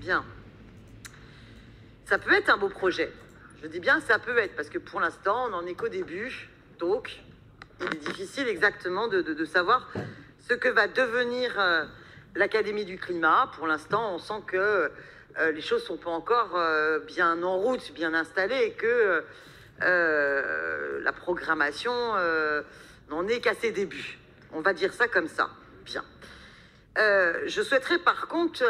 Bien. Ça peut être un beau projet. Je dis bien ça peut être, parce que pour l'instant, on n'en est qu'au début. Donc, il est difficile exactement de savoir ce que va devenir l'Académie du climat. Pour l'instant, on sent que les choses ne sont pas encore bien en route, bien installées, et que la programmation n'en est qu'à ses débuts. On va dire ça comme ça. Bien. Je souhaiterais par contre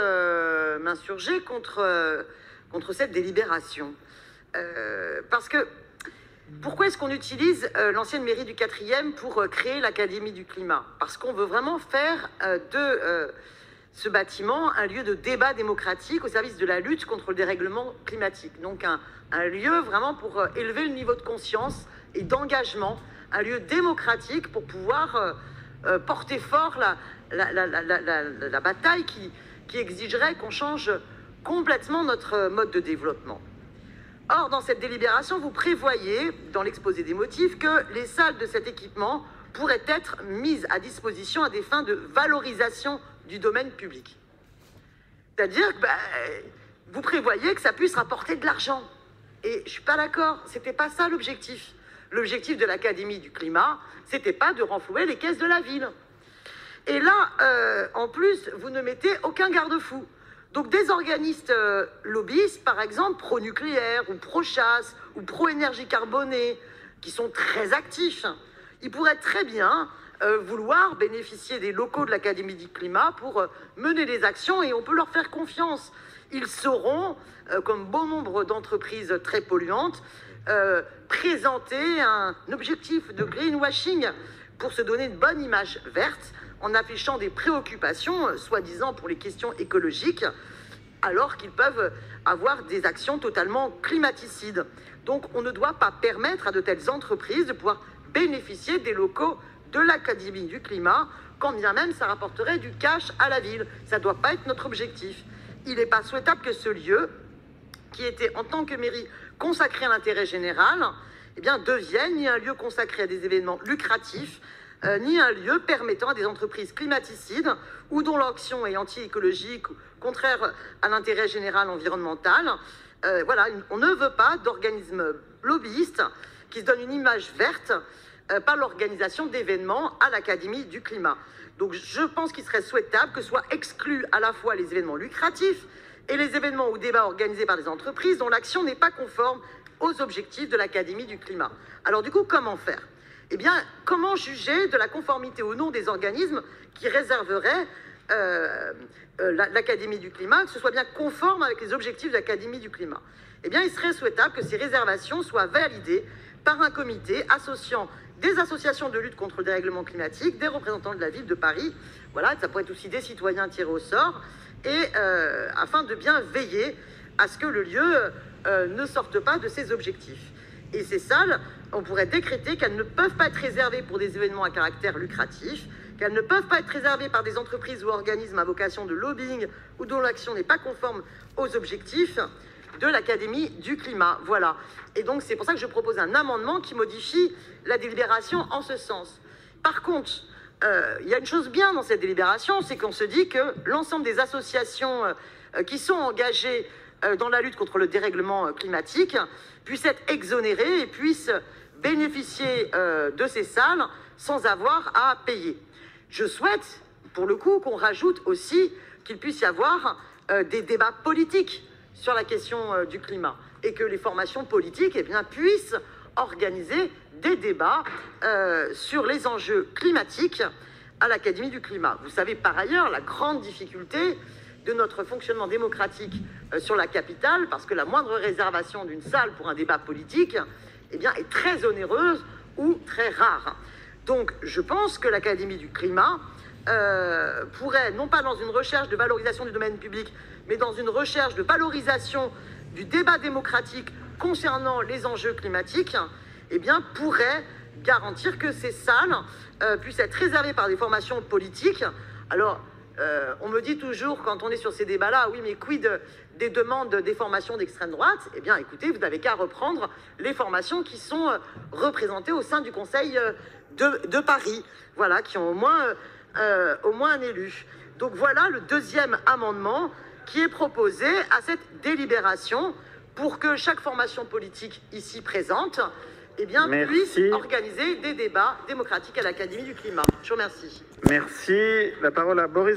m'insurger contre cette délibération. Parce que, pourquoi est-ce qu'on utilise l'ancienne mairie du 4e pour créer l'Académie du climat? Parce qu'on veut vraiment faire de ce bâtiment un lieu de débat démocratique au service de la lutte contre le dérèglement climatique. Donc un lieu vraiment pour élever le niveau de conscience et d'engagement, un lieu démocratique pour pouvoir porter fort la bataille qui exigerait qu'on change complètement notre mode de développement. Or, dans cette délibération, vous prévoyez, dans l'exposé des motifs, que les salles de cet équipement pourraient être mises à disposition à des fins de valorisation du domaine public. C'est-à-dire que vous prévoyez que ça puisse rapporter de l'argent. Et je ne suis pas d'accord, ce n'était pas ça l'objectif. L'objectif de l'Académie du climat, ce n'était pas de renflouer les caisses de la ville. Et là, en plus, vous ne mettez aucun garde-fou. Donc des organismes lobbyistes, par exemple, pro-nucléaire ou pro-chasse ou pro-énergie carbonée, qui sont très actifs, ils pourraient très bien vouloir bénéficier des locaux de l'Académie du climat pour mener des actions, et on peut leur faire confiance. Ils sauront, comme bon nombre d'entreprises très polluantes, présenter un objectif de greenwashing pour se donner une bonne image verte, en affichant des préoccupations, soi-disant pour les questions écologiques, alors qu'ils peuvent avoir des actions totalement climaticides. Donc on ne doit pas permettre à de telles entreprises de pouvoir bénéficier des locaux de l'Académie du climat, quand bien même ça rapporterait du cash à la ville. Ça ne doit pas être notre objectif. Il n'est pas souhaitable que ce lieu, qui était en tant que mairie consacré à l'intérêt général, eh bien, devienne ni un lieu consacré à des événements lucratifs, ni un lieu permettant à des entreprises climaticides ou dont l'action est anti-écologique, contraire à l'intérêt général environnemental. Voilà, on ne veut pas d'organismes lobbyistes qui se donnent une image verte par l'organisation d'événements à l'Académie du climat. Donc je pense qu'il serait souhaitable que soient exclus à la fois les événements lucratifs et les événements ou débats organisés par des entreprises dont l'action n'est pas conforme aux objectifs de l'Académie du climat. Alors du coup, comment faire? Eh bien, comment juger de la conformité ou non des organismes qui réserveraient l'Académie du climat, que ce soit bien conforme avec les objectifs de l'Académie du climat? Eh bien, il serait souhaitable que ces réservations soient validées par un comité associant des associations de lutte contre le dérèglement climatique, des représentants de la ville de Paris, voilà, ça pourrait être aussi des citoyens tirés au sort, et afin de bien veiller à ce que le lieu ne sorte pas de ses objectifs. Et ces salles, on pourrait décréter qu'elles ne peuvent pas être réservées pour des événements à caractère lucratif, qu'elles ne peuvent pas être réservées par des entreprises ou organismes à vocation de lobbying ou dont l'action n'est pas conforme aux objectifs de l'Académie du climat. Voilà. Et donc, c'est pour ça que je propose un amendement qui modifie la délibération en ce sens. Par contre, il y a une chose bien dans cette délibération, c'est qu'on se dit que l'ensemble des associations qui sont engagées dans la lutte contre le dérèglement climatique puissent être exonérées et puissent bénéficier de ces salles sans avoir à payer. Je souhaite, pour le coup, qu'on rajoute aussi qu'il puisse y avoir des débats politiques sur la question du climat et que les formations politiques eh bien, puissent organiser des débats sur les enjeux climatiques à l'Académie du climat. Vous savez par ailleurs la grande difficulté de notre fonctionnement démocratique sur la capitale, parce que la moindre réservation d'une salle pour un débat politique eh bien, est très onéreuse ou très rare. Donc je pense que l'Académie du climat pourrait, non pas dans une recherche de valorisation du domaine public, mais dans une recherche de valorisation du débat démocratique concernant les enjeux climatiques, eh bien, pourrait garantir que ces salles puissent être réservées par des formations politiques. Alors, on me dit toujours, quand on est sur ces débats-là, oui, mais quid des demandes des formations d'extrême droite? Eh bien, écoutez, vous n'avez qu'à reprendre les formations qui sont représentées au sein du Conseil de Paris, voilà, qui ont au moins un élu. Donc voilà le deuxième amendement qui est proposé à cette délibération pour que chaque formation politique ici présente puisse organiser des débats démocratiques à l'Académie du climat. Je vous remercie. Merci. La parole à Boris